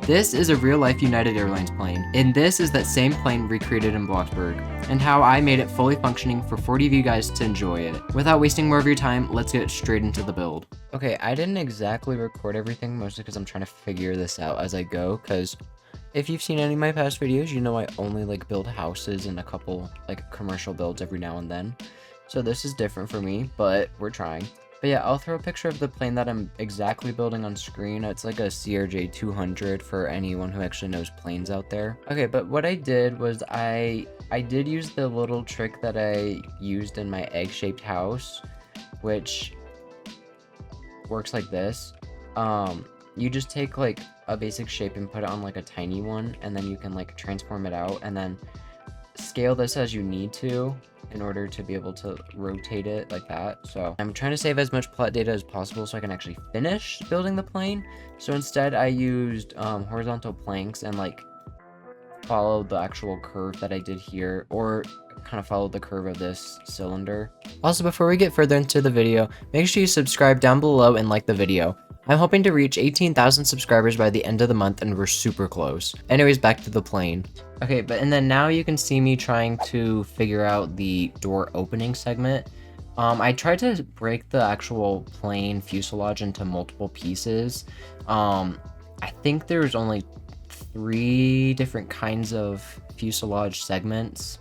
This is a real-life United Airlines plane, and this is that same plane recreated in BLOXBURG, and how I made it fully functioning for 40 of you guys to enjoy it. Without wasting more of your time, let's get straight into the build. Okay, I didn't exactly record everything, mostly because I'm trying to figure this out as I go, because if you've seen any of my past videos, you know I only build houses and a couple commercial builds every now and then. So this is different for me, but we're trying. But yeah, I'll throw a picture of the plane that I'm exactly building on screen. It's like a CRJ 200 for anyone who actually knows planes out there. Okay, but what I did was I did use the little trick that I used in my egg-shaped house, which works like this. You just take a basic shape and put it on a tiny one, and then you can transform it out and then scale this as you need to in order to be able to rotate it like that. So I'm trying to save as much plot data as possible so I can actually finish building the plane. So instead I used horizontal planks and followed the actual curve that I did here, or kind of followed the curve of this cylinder. Also, before we get further into the video, make sure you subscribe down below and like the video. I'm hoping to reach 18,000 subscribers by the end of the month, and we're super close. Anyways, back to the plane. Okay, and then now you can see me trying to figure out the door opening segment. I tried to break the actual plane fuselage into multiple pieces. I think there's only 3 different kinds of fuselage segments,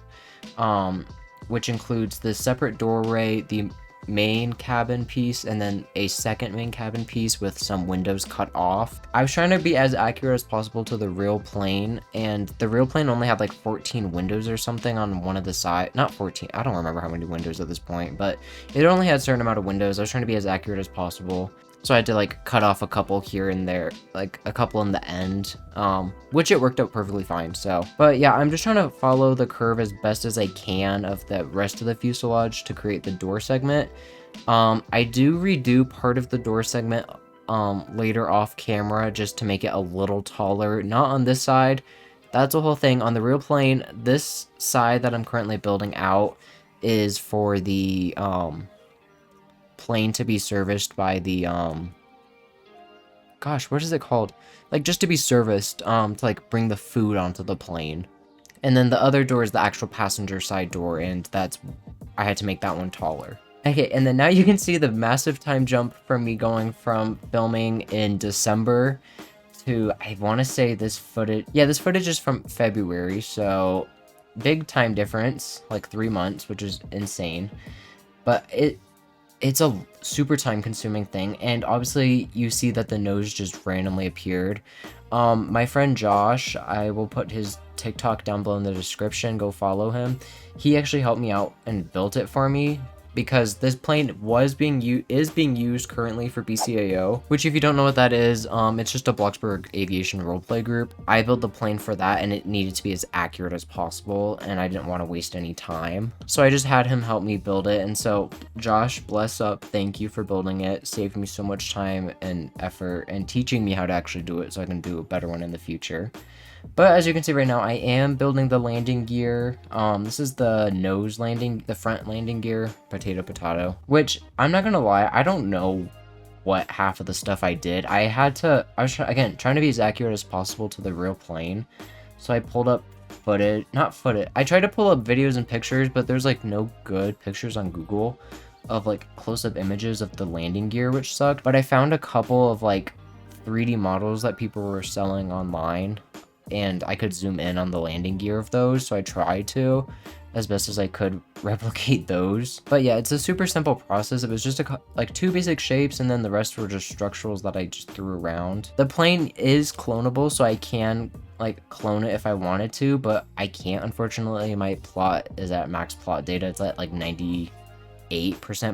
which includes the separate doorway, the main cabin piece, and then a second main cabin piece with some windows cut off. I was trying to be as accurate as possible to the real plane, and the real plane only had 14 windows or something on one of the side. Not 14, I don't remember how many windows at this point, but it only had a certain amount of windows. I was trying to be as accurate as possible. So I had to cut off a couple here and there, a couple in the end, which it worked out perfectly fine. So, but yeah, I'm just trying to follow the curve as best as I can of the rest of the fuselage to create the door segment. I do redo part of the door segment later off camera just to make it a little taller. Not on this side. That's a whole thing. On the real plane, this side that I'm currently building out is for the plane to be serviced by the gosh, what is it called, just to be serviced to bring the food onto the plane. And then the other door is the actual passenger side door, and I had to make that one taller. Okay, and then now you can see the massive time jump from me going from filming in December to, I want to say this footage, yeah, this footage is from February, so big time difference, 3 months, which is insane. But it's a super time consuming thing, and obviously you see that the nose just randomly appeared. My friend Josh, I will put his TikTok down below in the description, go follow him. He actually helped me out and built it for me, because this plane is being used currently for BCAO, which if you don't know what that is, it's just a BLOXBURG aviation roleplay group. I built the plane for that, and it needed to be as accurate as possible, and I didn't want to waste any time. So I just had him help me build it, and so Josh, bless up, thank you for building it. Saved me so much time and effort and teaching me how to actually do it so I can do a better one in the future. But as you can see right now, I am building the landing gear. This is the the front landing gear, potato, which I'm not gonna lie, I don't know what half of the stuff I did. I was again trying to be as accurate as possible to the real plane. So I pulled up I tried to pull up videos and pictures, but there's no good pictures on Google of close-up images of the landing gear, which sucked. But I found a couple of 3D models that people were selling online, and I could zoom in on the landing gear of those, so I tried to, as best as I could, replicate those. But yeah, it's a super simple process. It was just 2 basic shapes, and then the rest were just structurals that I just threw around. The plane is clonable, so I can clone it if I wanted to, but I can't, unfortunately. My plot is at max plot data. It's at 98%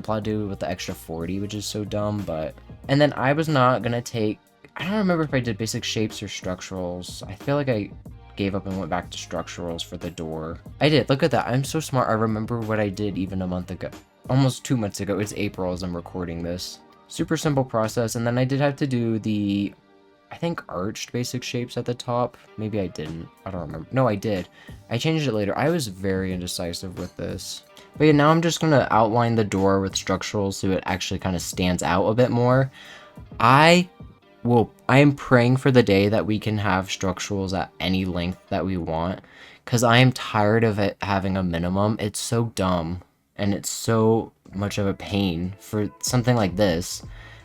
plot data with the extra 40, which is so dumb. But and then I was not gonna take, I don't remember if I did basic shapes or structurals. I feel like I gave up and went back to structurals for the door. I did. Look at that. I'm so smart. I remember what I did even a month ago. Almost 2 months ago. It's April as I'm recording this. Super simple process. And then I did have to do the, I think, arched basic shapes at the top. Maybe I didn't. I don't remember. No, I did. I changed it later. I was very indecisive with this. But yeah, now I'm just going to outline the door with structurals so it actually kind of stands out a bit more. I well, I am praying for the day that we can have structurals at any length that we want, because I am tired of it having a minimum. It's so dumb, and it's so much of a pain for something like this.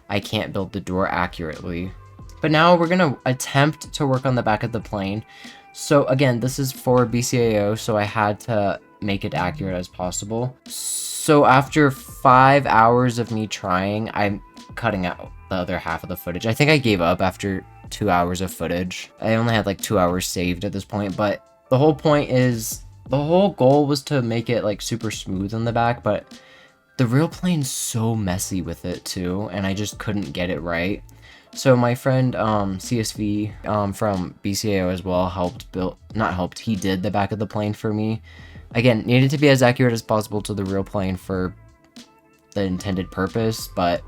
I can't build the door accurately. But now we're going to attempt to work on the back of the plane. So again, this is for BCAO, so I had to make it accurate as possible. So after 5 hours of me trying, I'm cutting out the other half of the footage. I think I gave up after 2 hours of footage. I only had like 2 hours saved at this point, but the whole point is, the whole goal was to make it like super smooth in the back, but the real plane's so messy with it too, and I just couldn't get it right. So my friend CSV from BCAO as well he did the back of the plane for me. Again, needed to be as accurate as possible to the real plane for the intended purpose, but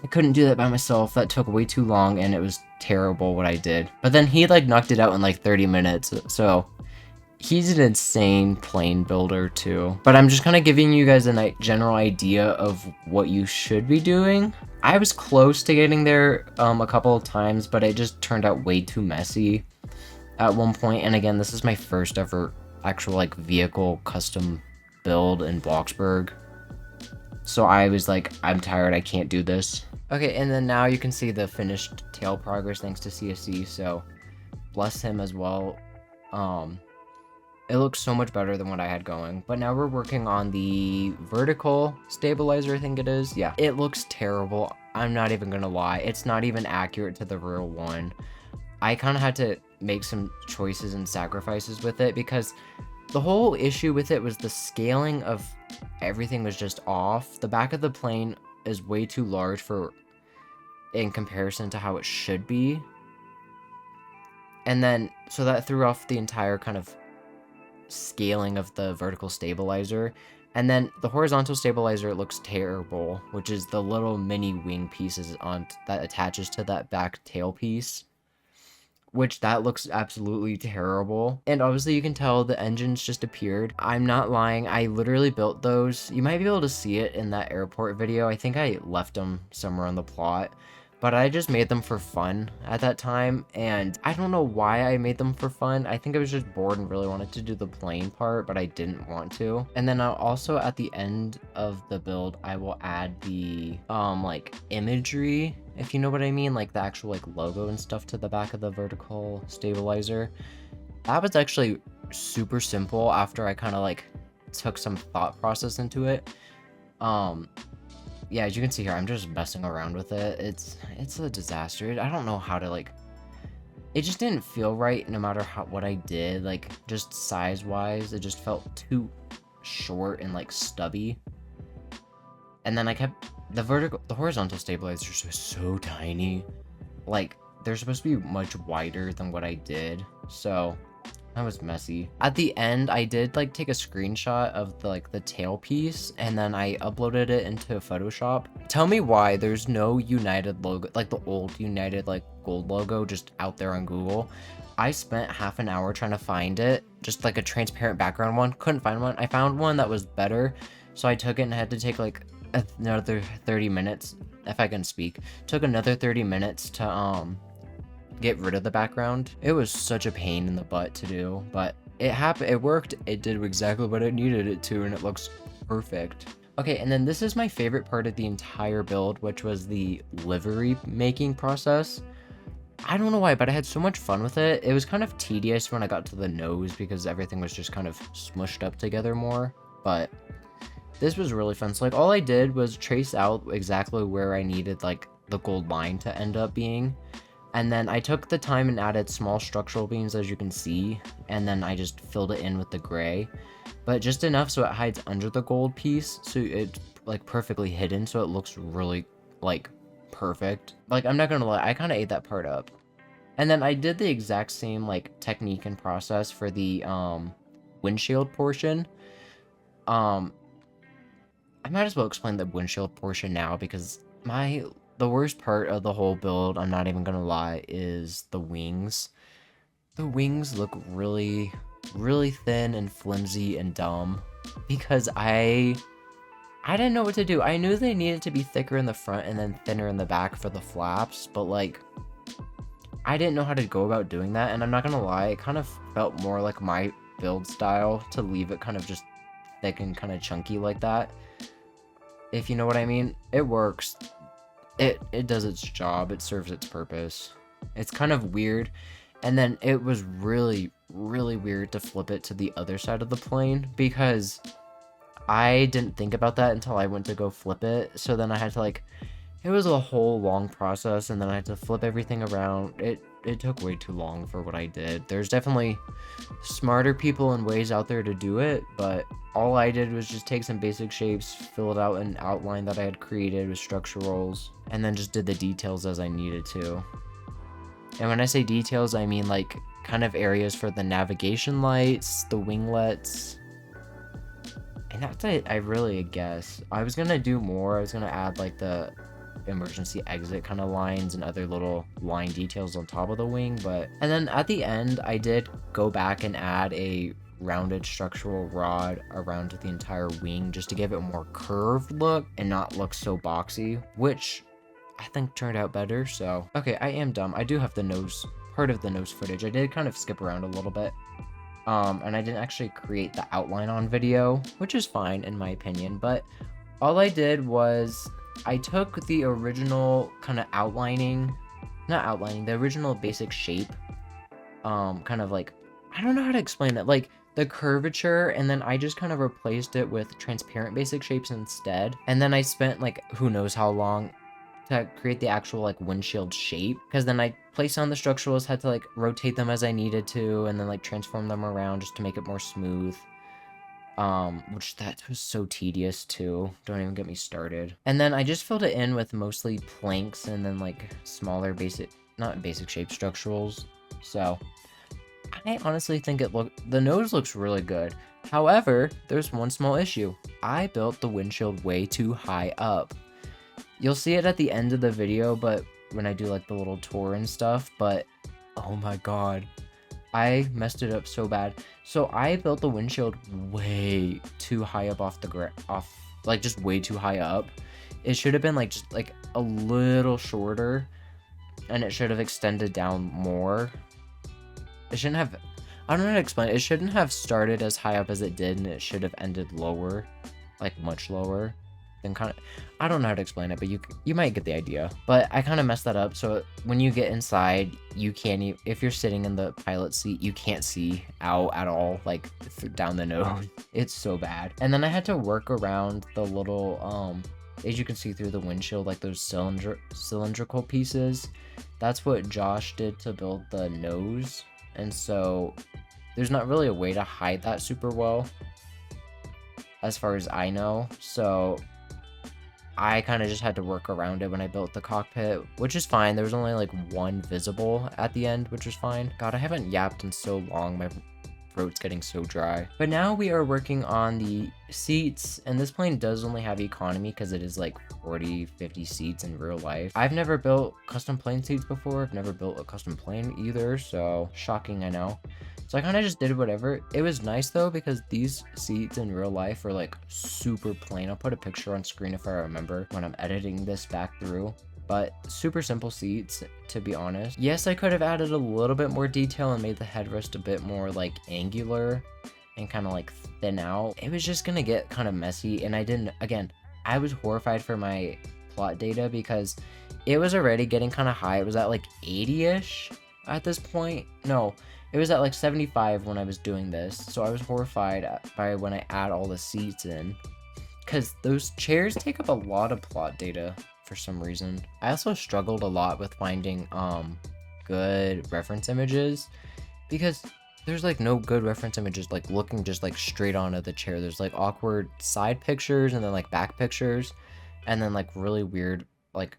I couldn't do that by myself. That took way too long, and it was terrible what I did. But then he like knocked it out in like 30 minutes, so he's an insane plane builder too. But I'm just kind of giving you guys a general idea of what you should be doing. I was close to getting there a couple of times, but it just turned out way too messy at one point. And again, this is my first ever actual like vehicle custom build in BLOXBURG. So I was like, I'm tired, I can't do this. Okay, and then now you can see the finished tail progress thanks to CSC, so bless him as well. It looks so much better than what I had going. But now we're working on the vertical stabilizer, I think it is. Yeah, it looks terrible. I'm not even gonna lie. It's not even accurate to the real one. I kind of had to make some choices and sacrifices with it because the whole issue with it was the scaling of everything was just off. The back of the plane is way too large in comparison to how it should be. And then, so that threw off the entire kind of scaling of the vertical stabilizer. And then the horizontal stabilizer looks terrible, which is the little mini wing pieces that attaches to that back tail piece, which that looks absolutely terrible. And obviously you can tell the engines just appeared. I'm not lying, I literally built those. You might be able to see it in that airport video. I think I left them somewhere on the plot. But I just made them for fun at that time, and I don't know why I made them for fun. I think I was just bored and really wanted to do the plane part, but I didn't want to. And then I'll also, at the end of the build, I will add the, like, imagery, if you know what I mean, like the actual, like, logo and stuff to the back of the vertical stabilizer. That was actually super simple after I kind of, like, took some thought process into it. Yeah, as you can see here, I'm just messing around with it. It's a disaster. I don't know how to, like, it just didn't feel right no matter what I did, like, just size-wise. It just felt too short and, like, stubby. And then I kept, the horizontal stabilizers are so tiny. Like, they're supposed to be much wider than what I did, so that was messy. At the end, I did like take a screenshot of the tail piece, and then I uploaded it into Photoshop. Tell me why there's no United logo, like the old United like gold logo just out there on Google. I spent half an hour trying to find it, just like a transparent background one. Couldn't find one. I found one that was better, so I took it and had to take like another 30 minutes, if I can speak. Took another 30 minutes to get rid of the background. It was such a pain in the butt to do, but it happened. It worked. It did exactly what it needed it to, and it looks perfect. Okay, and then this is my favorite part of the entire build, which was the livery making process. I don't know why, but I had so much fun with it. It was kind of tedious when I got to the nose because everything was just kind of smushed up together more, but this was really fun. So like all I did was trace out exactly where I needed like the gold line to end up being. And then I took the time and added small structural beams, as you can see, and then I just filled it in with the gray, but just enough so it hides under the gold piece, so it's like perfectly hidden, so it looks really like perfect. Like, I'm not gonna lie, I kind of ate that part up. And then I did the exact same like technique and process for the windshield portion. I might as well explain the windshield portion now, because the worst part of the whole build, I'm not even gonna lie, is the wings. The wings look really, really thin and flimsy and dumb because I I didn't know what to do. I knew they needed to be thicker in the front and then thinner in the back for the flaps, but like, I didn't know how to go about doing that, and I'm not gonna lie, it kind of felt more like my build style to leave it kind of just thick and kind of chunky like that. If you know what I mean. It works. It does its job. It serves its purpose. It's kind of weird. And then it was really, really weird to flip it to the other side of the plane because I didn't think about that until I went to go flip it. So then I had to like, it was a whole long process, and then I had to flip everything around. It took way too long for what I did. There's definitely smarter people and ways out there to do it, but all I did was just take some basic shapes, fill it out an outline that I had created with structurals, and then just did the details as I needed to. And when I say details, I mean like kind of areas for the navigation lights, the winglets, and that's it. I really guess I was gonna do more. I was gonna add like the emergency exit kind of lines and other little line details on top of the wing, and then at the end I did go back and add a rounded structural rod around the entire wing just to give it a more curved look and not look so boxy, which I think turned out better. So okay, I am dumb. I do have the nose, part of the nose footage. I did kind of skip around a little bit, and I didn't actually create the outline on video, which is fine in my opinion, but all I did was I took the original kind of the original basic shape, kind of like, I don't know how to explain it, like the curvature, and then I just kind of replaced it with transparent basic shapes instead. And then I spent like who knows how long to create the actual like windshield shape, because then I placed on the structurals, had to like rotate them as I needed to, and then like transform them around just to make it more smooth. Which that was so tedious too. Don't even get me started. And then I just filled it in with mostly planks and then like smaller not basic shape structurals. So I honestly think the nose looks really good. However, there's one small issue. I built the windshield way too high up. You'll see it at the end of the video, but when I do like the little tour and stuff, but oh my god, I messed it up so bad. So I built the windshield way too high up like just way too high up. It should have been like just like a little shorter, and it should have extended down more. It shouldn't have, I don't know how to explain it. It shouldn't have started as high up as it did, and it should have ended lower, like much lower. Then kind of, I don't know how to explain it, but you might get the idea. But I kind of messed that up, so when you get inside, you can't even, if you're sitting in the pilot seat, you can't see out at all, like down the nose. It's so bad. And then I had to work around the little as you can see through the windshield, like those cylindrical pieces. That's what Josh did to build the nose, and so there's not really a way to hide that super well, as far as I know. So I kind of just had to work around it when I built the cockpit, which is fine. There was only like one visible at the end, which was fine. God, I haven't yapped in so long. My throat's getting so dry. But now we are working on the seats, and this plane does only have economy because it is like 40-50 seats in real life. I've never built custom plane seats before. I've never built a custom plane either, so shocking, I know. So I kind of just did whatever. It was nice though, because these seats in real life are like super plain. I'll put a picture on screen if I remember when I'm editing this back through. But super simple seats, to be honest. Yes, I could have added a little bit more detail and made the headrest a bit more like angular and kind of like thin out. It was just gonna get kind of messy, and I was horrified for my plot data because it was already getting kind of high. It was at like 80-ish at this point. No, it was at like 75 when I was doing this. So I was horrified by when I add all the seats in, because those chairs take up a lot of plot data for some reason. I also struggled a lot with finding good reference images, because there's like no good reference images like looking just like straight onto the chair. There's like awkward side pictures and then like back pictures, and then like really weird like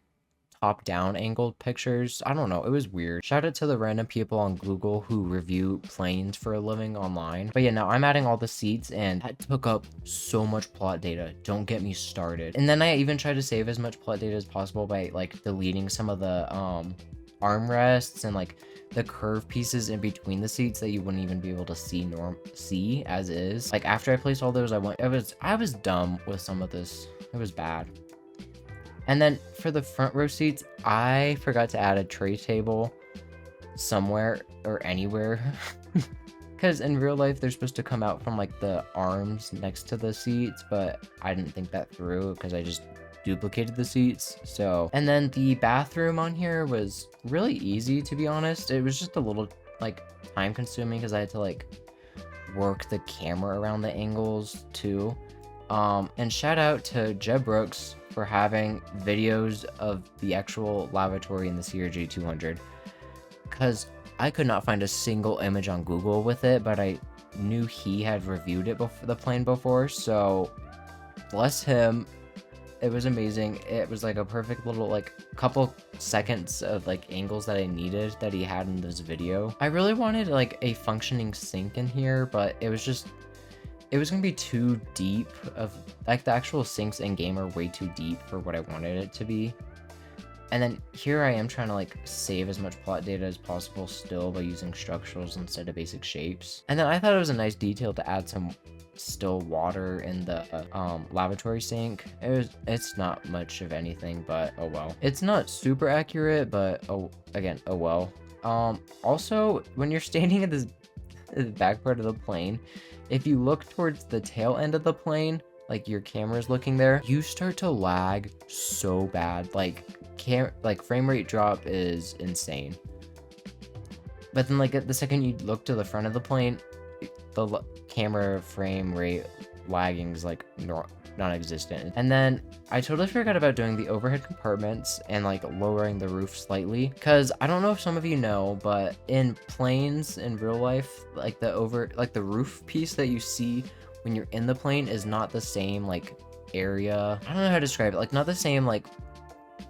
top down angled pictures. I don't know, it was weird. Shout out to the random people on Google who review planes for a living online. But yeah, now I'm adding all the seats, and that took up so much plot data. Don't get me started. And then I even tried to save as much plot data as possible by like deleting some of the armrests and like the curved pieces in between the seats that you wouldn't even be able to see as is. Like after I placed all those, I was dumb with some of this. It was bad. And then for the front row seats, I forgot to add a tray table somewhere or anywhere. Because in real life, they're supposed to come out from like the arms next to the seats, but I didn't think that through because I just duplicated the seats. So, and then the bathroom on here was really easy, to be honest. It was just a little like time consuming because I had to like work the camera around the angles too. And shout out to Jeb Brooks for having videos of the actual lavatory in the CRJ 200, because I could not find a single image on Google with it, but I knew he had reviewed it before the plane before, so bless him. It was amazing. It was like a perfect little like couple seconds of like angles that I needed that he had in this video. I really wanted like a functioning sink in here, but it was gonna be too deep. Of like the actual sinks in game are way too deep for what I wanted it to be. And then here I am trying to like save as much plot data as possible still by using structurals instead of basic shapes. And then I thought it was a nice detail to add some still water in the lavatory sink. It's not much of anything, but oh well. It's not super accurate, but oh well. Also, when you're standing at this back part of the plane, if you look towards the tail end of the plane, like your camera's looking there, you start to lag so bad. Like frame rate drop is insane. But then like at the second you look to the front of the plane, the camera frame rate lagging is like non-existent. And then I totally forgot about doing the overhead compartments and like lowering the roof slightly, because I don't know if some of you know, but in planes in real life, like the roof piece that you see when you're in the plane is not the same like area. I don't know how to describe it. Like not the same like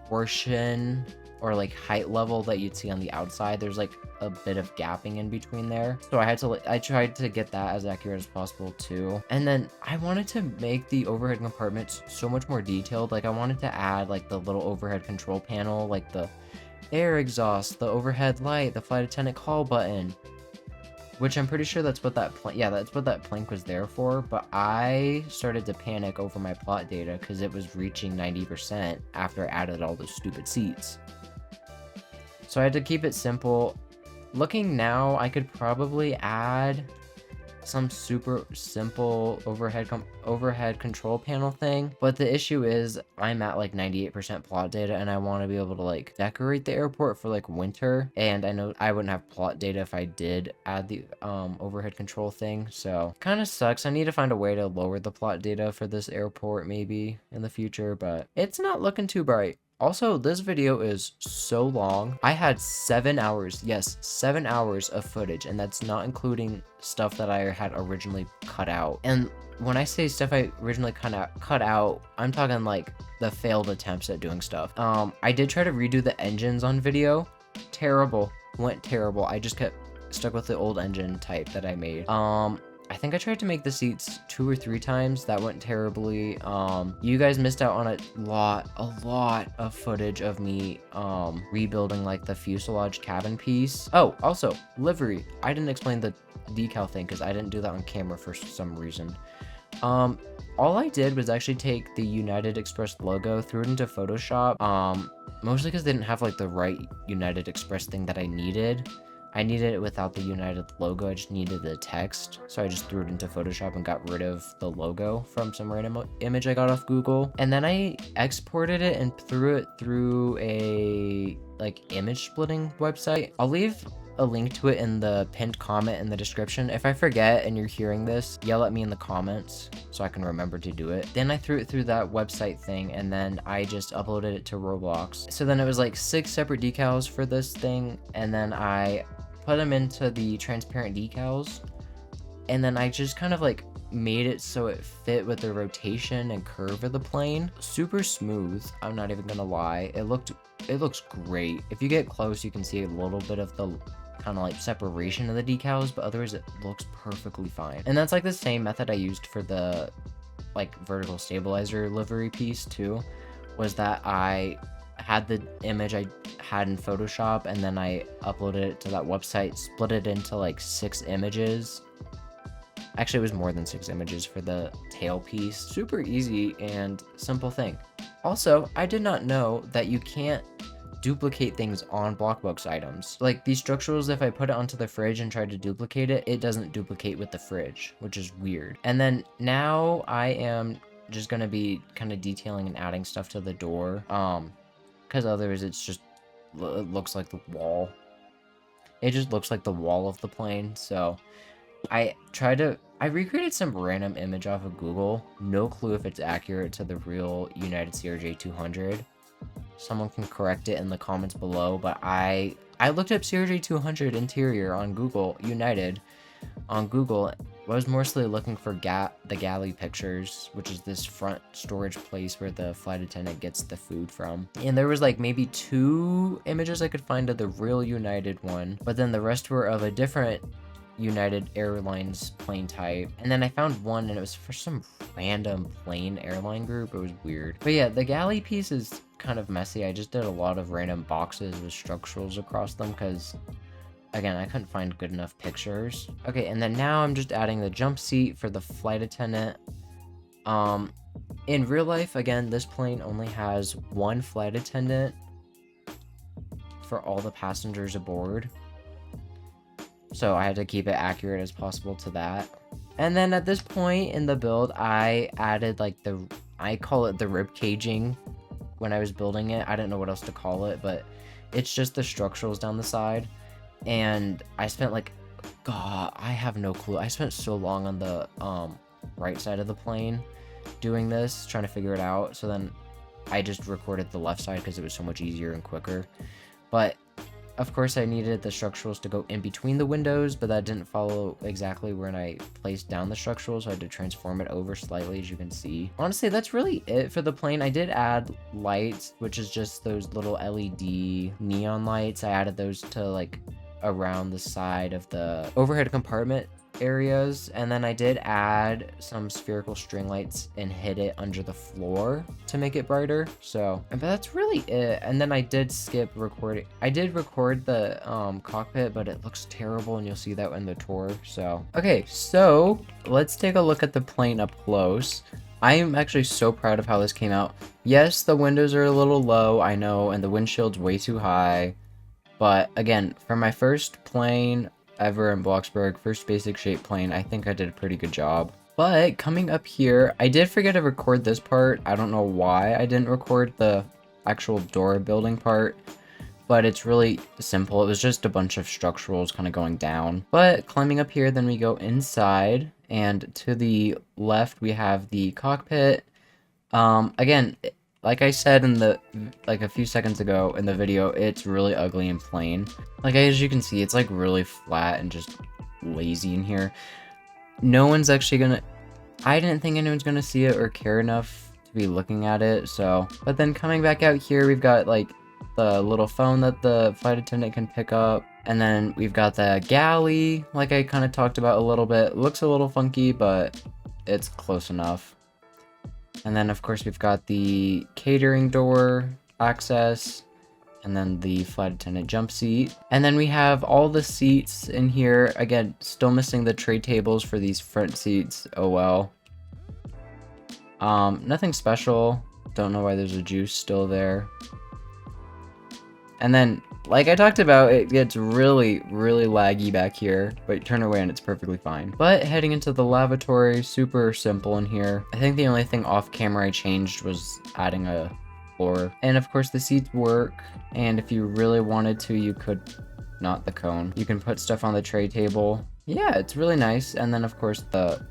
portion or like height level that you'd see on the outside. There's like a bit of gapping in between there. So I tried to get that as accurate as possible too. And then I wanted to make the overhead compartments so much more detailed. Like I wanted to add like the little overhead control panel, like the air exhaust, the overhead light, the flight attendant call button, which I'm pretty sure that's what that plank was there for. But I started to panic over my plot data because it was reaching 90% after I added all those stupid seats. So I had to keep it simple. Looking now, I could probably add some super simple overhead control panel thing, but the issue is I'm at like 98% plot data and I want to be able to like decorate the airport for like winter, and I know I wouldn't have plot data if I did add the overhead control thing, so kind of sucks. I need to find a way to lower the plot data for this airport maybe in the future, but it's not looking too bright. Also, this video is so long. I had 7 hours, yes, 7 hours of footage, and that's not including stuff that I had originally cut out. And when I say stuff I originally cut out, I'm talking like the failed attempts at doing stuff. I did try to redo the engines on video. Terrible, went terrible. I just kept stuck with the old engine type that I made. I think I tried to make the seats 2 or 3 times. That went terribly. You guys missed out on a lot of footage of me rebuilding like the fuselage cabin piece. Oh, also livery. I didn't explain the decal thing because I didn't do that on camera for some reason. All I did was actually take the United Express logo, threw it into Photoshop, mostly because they didn't have like the right United Express thing that I needed. I needed it without the United logo, I just needed the text. So I just threw it into Photoshop and got rid of the logo from some random image I got off Google. And then I exported it and threw it through a like image splitting website. I'll leave a link to it in the pinned comment in the description. If I forget and you're hearing this, yell at me in the comments so I can remember to do it. Then I threw it through that website thing and then I just uploaded it to Roblox. So then it was like 6 separate decals for this thing, and then I put them into the transparent decals, and then I just kind of like made it so it fit with the rotation and curve of the plane. Super smooth, I'm not even gonna lie. It looks great. If you get close, you can see a little bit of the kind of like separation of the decals, but otherwise it looks perfectly fine. And that's like the same method I used for the like vertical stabilizer livery piece too, was that I had the image I had in Photoshop, and then I uploaded it to that website, split it into like 6 images. Actually, it was more than 6 images for the tail piece. Super easy and simple thing. Also, I did not know that you can't duplicate things on BLOXBURG items. Like these structurals, if I put it onto the fridge and try to duplicate it, it doesn't duplicate with the fridge, which is weird. And then now I am just gonna be kind of detailing and adding stuff to the door, because otherwise it looks like the wall. It just looks like the wall of the plane. So I recreated some random image off of Google. No clue if it's accurate to the real United CRJ 200. Someone can correct it in the comments below, but I looked up CRJ 200 interior on Google, United, on Google. I was mostly looking for the galley pictures, which is this front storage place where the flight attendant gets the food from. And there was like maybe 2 images I could find of the real United one, but then the rest were of a different United Airlines plane type. And then I found one and it was for some random plane airline group. It was weird. But yeah, the galley piece is kind of messy. I just did a lot of random boxes with structurals across them because, again, I couldn't find good enough pictures. Okay, and then now I'm just adding the jump seat for the flight attendant. In real life, again, this plane only has 1 flight attendant for all the passengers aboard. So I had to keep it accurate as possible to that. And then at this point in the build, I added like I call it the rib caging when I was building it. I didn't know what else to call it, but it's just the structurals down the side. And I spent like, God, I have no clue. I spent so long on the right side of the plane doing this, trying to figure it out. So then I just recorded the left side because it was so much easier and quicker. But of course, I needed the structurals to go in between the windows, but that didn't follow exactly when I placed down the structurals, so I had to transform it over slightly, as you can see. Honestly, that's really it for the plane. I did add lights, which is just those little LED neon lights. I added those to like around the side of the overhead compartment areas, and then I did add some spherical string lights and hid it under the floor to make it brighter. So, but that's really it. And then I did skip recording. I did record the cockpit, but it looks terrible, and you'll see that in the tour. So okay, so let's take a look at the plane up close. I am actually so proud of how this came out. Yes, the windows are a little low, I know, and the windshield's way too high, but again, for my first plane ever in BLOXBURG, first basic shape plane, I think I did a pretty good job. But coming up here, I did forget to record this part. I don't know why I didn't record the actual door building part, but it's really simple. It was just a bunch of structurals kind of going down. But climbing up here, then we go inside, and to the left we have the cockpit. Again, like I said in the a few seconds ago in the video, it's really ugly and plain. Like as you can see, it's like really flat and just lazy in here. No one's actually gonna, I didn't think anyone's gonna see it or care enough to be looking at it. So, but then coming back out here, we've got like the little phone that the flight attendant can pick up, and then we've got the galley, like I kind of talked about a little bit. Looks a little funky, but it's close enough. And then of course we've got the catering door access, and then the flight attendant jump seat. And then we have all the seats in here. Again, still missing the tray tables for these front seats. Oh well. Nothing special. Don't know why there's a juice still there. And then, like I talked about, it gets really, really laggy back here, but turn away and it's perfectly fine. But heading into the lavatory, super simple in here. I think the only thing off camera I changed was adding a floor. And of course the seats work, and if you really wanted to, you could, not the cone, you can put stuff on the tray table. Yeah, it's really nice. And then of course the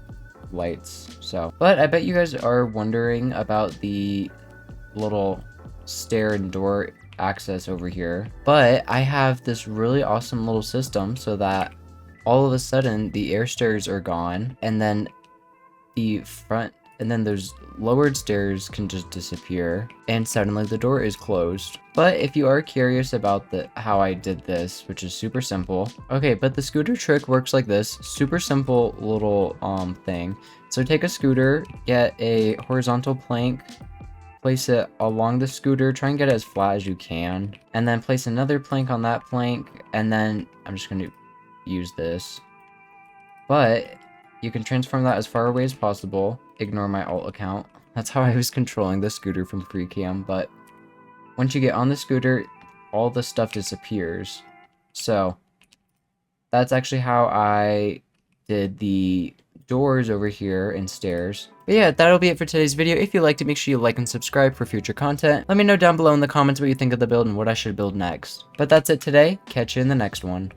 lights. So, but I bet you guys are wondering about the little stair and door access over here, but I have this really awesome little system so that all of a sudden the air stairs are gone, and then the front, and then those lowered stairs can just disappear, and suddenly the door is closed. But if you are curious about how I did this, which is super simple, okay, but the scooter trick works like this. Super simple little thing. So take a scooter, get a horizontal plank, place it along the scooter, try and get it as flat as you can, and then place another plank on that plank, and then I'm just going to use this. But you can transform that as far away as possible. Ignore my alt account. That's how I was controlling the scooter from FreeCam, but once you get on the scooter, all the stuff disappears. So that's actually how I did the doors over here and stairs. But yeah, that'll be it for today's video. If you liked it, make sure you like and subscribe for future content. Let me know down below in the comments what you think of the build and what I should build next. But that's it today. Catch you in the next one.